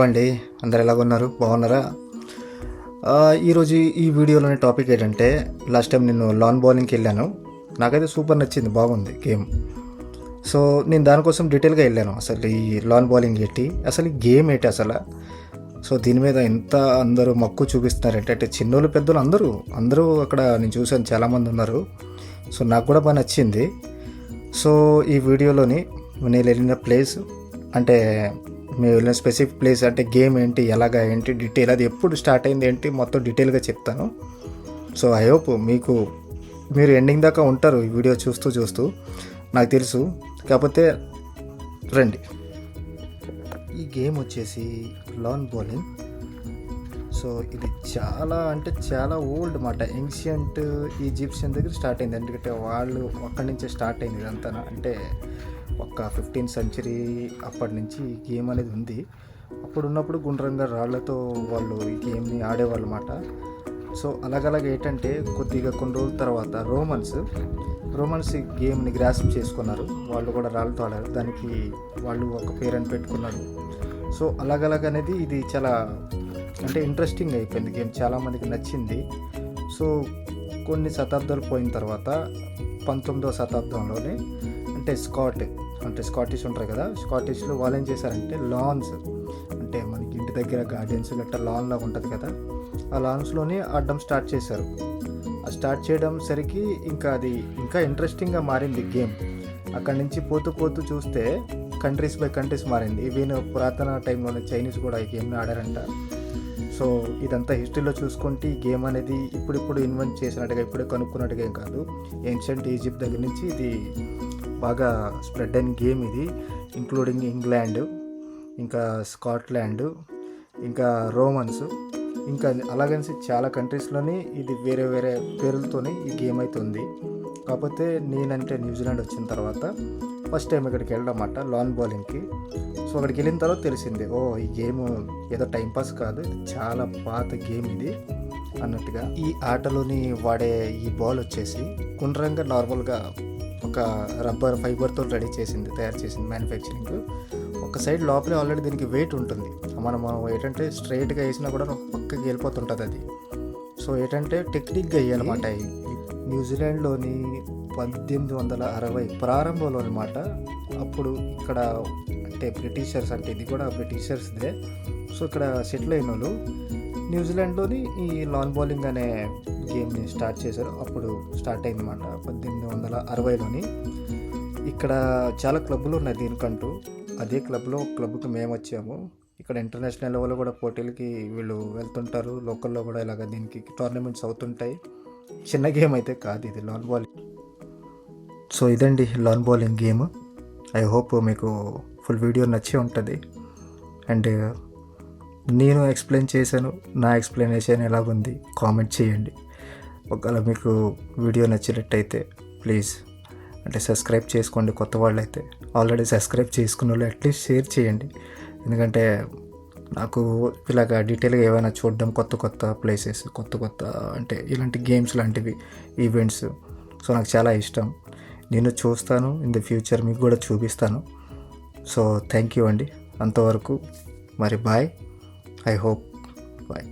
అండి. అందరు ఎలాగున్నారు? బాగున్నారా? ఈరోజు ఈ వీడియోలోని టాపిక్ ఏంటంటే, లాస్ట్ టైం నేను లాన్ బౌలింగ్కి వెళ్ళాను. నాకైతే సూపర్ నచ్చింది, బాగుంది గేమ్. సో నేను దానికోసం డీటెయిల్గా వెళ్ళాను. అసలు ఈ లాన్ బౌలింగ్ ఏంటి, అసలు ఈ గేమ్ ఏంటి అసలు. సో దీని మీద ఎంత అందరూ మక్కువ చూపిస్తున్నారంటే, అంటే చిన్నోళ్ళు పెద్దోళ్ళు అందరూ అక్కడ నేను చూశాను, చాలామంది ఉన్నారు. సో నాకు కూడా బాగా నచ్చింది. సో ఈ వీడియోలోని నేను వెళ్ళిన ప్లేస్, అంటే మేము వెళ్ళిన స్పెసిఫిక్ ప్లేస్, అంటే గేమ్ ఏంటి, ఎలాగా ఏంటి, డీటెయిల్, అది ఎప్పుడు స్టార్ట్ అయింది ఏంటి, మొత్తం డీటెయిల్గా చెప్తాను. సో ఐ హోప్ మీరు ఎండింగ్ దాకా ఉంటారు ఈ వీడియో చూస్తూ నాకు తెలుసు. కాకపోతే రండి. ఈ గేమ్ వచ్చేసి లాన్ బౌలింగ్. సో ఇది చాలా ఓల్డ్ మాట. ఏన్షియంట్ ఈజిప్షియన్ దగ్గర స్టార్ట్ అయింది. ఎందుకంటే వాళ్ళు అక్కడి నుంచే స్టార్ట్ అయింది ఇదంతా. అంటే ఒక 15th century అప్పటి నుంచి ఈ గేమ్ అనేది ఉంది. అప్పుడు ఉన్నప్పుడు గుండ్రంగా రాళ్లతో వాళ్ళు ఈ గేమ్ని ఆడేవాళ్ళు అన్నమాట. సో అలాగ ఏంటంటే కొద్దిగా కొన్ని రోజుల తర్వాత రోమన్స్ ఈ గేమ్ని గ్రాస్ప్ చేసుకున్నారు. వాళ్ళు కూడా రాళ్ళతో ఆడారు. దానికి వాళ్ళు ఒక పేరుని పెట్టుకున్నారు. సో అలాగనేది ఇది చాలా అంటే ఇంట్రెస్టింగ్ అయిపోయింది గేమ్, చాలామందికి నచ్చింది. సో కొన్ని శతాబ్దాలు పోయిన తర్వాత 19వ శతాబ్దంలోనే అంటే స్కాటిష్ ఉంటారు కదా, స్కాటిష్లో వాళ్ళు ఏం చేశారంటే లాన్స్, అంటే మనకి ఇంటి దగ్గర గార్డెన్స్ గట్రా లాన్ లాగా ఉంటుంది కదా, ఆ లాన్స్లోనే ఆడడం స్టార్ట్ చేశారు. ఆ స్టార్ట్ చేయడం సరికి అది ఇంకా ఇంట్రెస్టింగ్గా మారింది గేమ్. అక్కడి నుంచి పోతూ చూస్తే కంట్రీస్ బై కంట్రీస్ మారింది. ఈవెన్ పురాతన టైంలోనే చైనీస్ కూడా ఈ గేమ్ని ఆడారంట. సో ఇదంతా హిస్టరీలో చూసుకుంటే ఈ గేమ్ అనేది ఇప్పుడు ఇన్వెంట్ చేసినట్టుగా, ఇప్పుడే కనుక్కున్నట్టుగా ఏం కాదు. ఏన్షియంట్ ఈజిప్ట్ దగ్గర నుంచి ఇది బాగా స్ప్రెడ్ అయిన గేమ్ ఇది. ఇంక్లూడింగ్ ఇంగ్లాండ్, ఇంకా స్కాట్లాండ్, ఇంకా రోమన్స్, ఇంకా అలాగని చాలా కంట్రీస్లోని ఇది వేరే పేర్లతోనే ఈ గేమ్ అయితే ఉంది. కాకపోతే నేనంటే న్యూజిలాండ్ వచ్చిన తర్వాత ఫస్ట్ టైం ఇక్కడికి వెళ్ళామన్నమాట లాన్ బౌలింగ్కి. సో అక్కడికి వెళ్ళిన తర్వాత తెలిసింది, ఈ గేమ్ ఏదో టైంపాస్ కాదు, ఇది చాలా పాత గేమ్ ఇది అన్నట్టుగా. ఈ ఆటలోని వాడే ఈ బాల్ వచ్చేసి గుండ్రంగా నార్మల్గా ఒక రబ్బర్ ఫైబర్తో తయారు చేసింది మ్యానుఫ్యాక్చరింగ్. ఒక సైడ్ లోపలే ఆల్రెడీ దీనికి వెయిట్ ఉంటుంది. మనం ఏంటంటే స్ట్రైట్గా వేసినా కూడా పక్కకి వెళ్ళిపోతుంటుంది అది. సో ఏంటంటే టెక్నిక్గా వేయాలన్నమాట. న్యూజిలాండ్లోని 1860 ప్రారంభంలో అనమాట. అప్పుడు ఇక్కడ అంటే బ్రిటిషర్స్, అంటే ఇది కూడా బ్రిటిషర్స్దే. సో ఇక్కడ సెటిల్ అయిన వాళ్ళు న్యూజిలాండ్లోని ఈ లాన్ బౌలింగ్ అనే గేమ్ని స్టార్ట్ చేశారు. అప్పుడు స్టార్ట్ అయిందన్నమాట 1860లోని. ఇక్కడ చాలా క్లబ్బులు ఉన్నాయి దీనికంటూ. అదే క్లబ్కి మేము వచ్చాము. ఇక్కడ ఇంటర్నేషనల్ లెవెల్లో కూడా పోటీలకి వీళ్ళు వెళ్తుంటారు. లోకల్లో కూడా ఇలాగ దీనికి టోర్నమెంట్స్ అవుతుంటాయి. చిన్న గేమ్ అయితే కాదు ఇది, లాన్ బౌలింగ్. సో ఇదండి lawn bowling game. I hope మీకు ఫుల్ వీడియో నచ్చి ఉంటుంది. అండ్ నేను ఎక్స్ప్లెయిన్ చేశాను, నా ఎక్స్ప్లెనేషన్ ఎలాగుంది కామెంట్ చేయండి. ఒకవేళ మీకు వీడియో నచ్చినట్టయితే ప్లీజ్ అంటే సబ్స్క్రైబ్ చేసుకోండి. కొత్త వాళ్ళు అయితే ఆల్రెడీ సబ్స్క్రైబ్ చేసుకున్న వాళ్ళు అట్లీస్ట్ షేర్ చేయండి. ఎందుకంటే నాకు ఇలాగ డీటెయిల్గా ఏమైనా చూడడం, కొత్త ప్లేసెస్, కొత్త అంటే ఇలాంటి గేమ్స్ లాంటివి, ఈవెంట్స్, సో నాకు చాలా ఇష్టం. నేను చూస్తాను, ఇన్ ద ఫ్యూచర్ మీకు కూడా చూపిస్తాను. సో థ్యాంక్ యూ అండి. అంతవరకు మరి బాయ్. I hope bye.